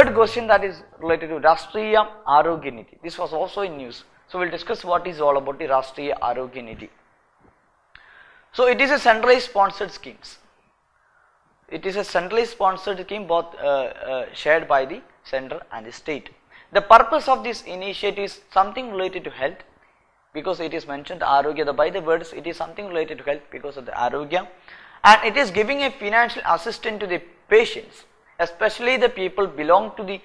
third question that is related to Rashtriya Arogya Nidhi. This was also in news. So we will discuss what is all about the Rashtriya Arogya Nidhi. So it is a centralized sponsored schemes. It is a centrally sponsored scheme, both shared by the center and the state. The purpose of this initiative is something related to health, because it is mentioned Arogya, by the words it is something related to health because of the Arogya, and it is giving a financial assistance to the patients, especially the people belong to the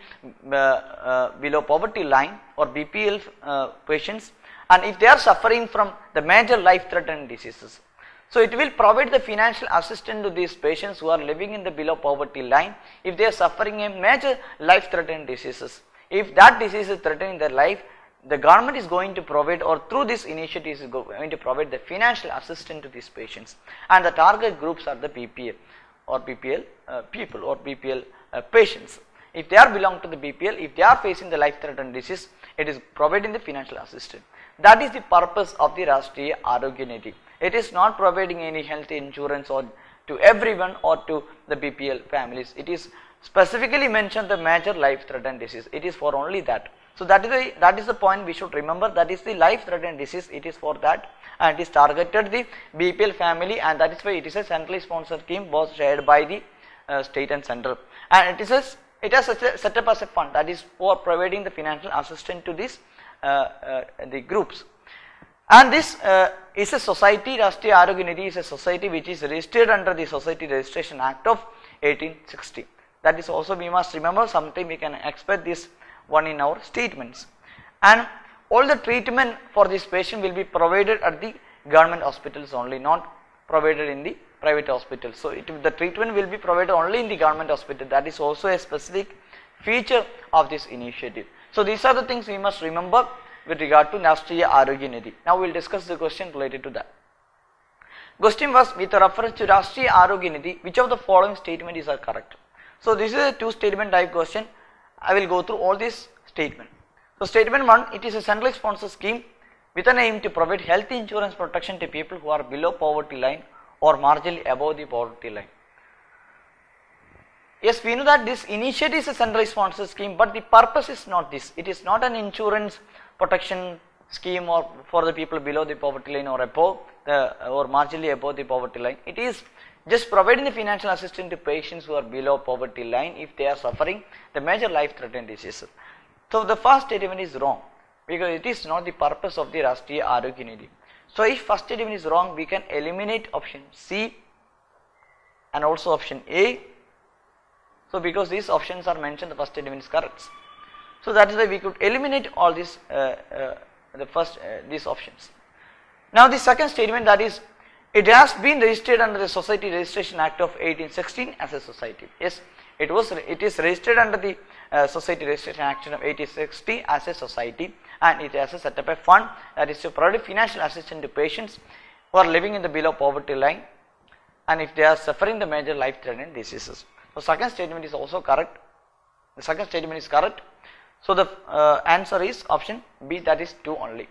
below poverty line or BPL patients, and if they are suffering from the major life threatening diseases. So it will provide the financial assistance to these patients who are living in the below poverty line if they are suffering a major life threatening diseases. If that disease is threatening their life, the government is going to provide, or through this initiative is going to provide the financial assistance to these patients, and the target groups are the BPL or BPL people or BPL patients. If they are belong to the BPL, if they are facing the life threatening disease, it is providing the financial assistance. That is the purpose of the Rashtriya Arogya Nidhi. It is not providing any health insurance or to everyone or to the BPL families. It is specifically mentioned the major life threatening disease. It is for only that. So that is the point we should remember. That is the life threatening disease. It is for that, and it is targeted the BPL family, and that is why it is a centrally sponsored scheme, both shared by the state and central. And it has set up as a fund that is for providing the financial assistance to these the groups. And this is a society. Rashtriya Arogya Nidhi is a society which is registered under the Society Registration Act of 1860. That is also we must remember. Sometime we can expect this one in our statements. And all the treatment for this patient will be provided at the government hospitals only, not provided in the private hospitals. So the treatment will be provided only in the government hospital. That is also a specific feature of this initiative. So these are the things we must remember with regard to Rashtriya Arogya Nidhi. Now we will discuss the question related to that. Question was, with reference to Rashtriya Arogya Nidhi, which of the following statements are correct? So this is a two statement type question. I will go through all these statements. So statement 1, it is a centrally sponsored scheme with an aim to provide health insurance protection to people who are below poverty line or marginally above the poverty line. Yes, we know that this initiative is a centrally sponsored scheme, but the purpose is not this. It is not an insurance protection scheme or for the people below the poverty line or above or marginally above the poverty line. It is just providing the financial assistance to patients who are below poverty line if they are suffering the major life threatening diseases. So the first statement is wrong, because it is not the purpose of the Rashtriya Arogya Nidhi. So if first statement is wrong, we can eliminate option C and also option A. So because these options are mentioned, the first statement is correct. So that is why we could eliminate all these these options. Now the second statement, that is, it has been registered under the Society Registration Act of 1816 as a society. Yes, it is registered under the Society Registration Act of 1860 as a society, and it has set up a fund that is to provide financial assistance to patients who are living in the below poverty line, and if they are suffering the major life threatening diseases. So second statement is also correct. The second statement is correct. So the answer is option B, that is 2 only.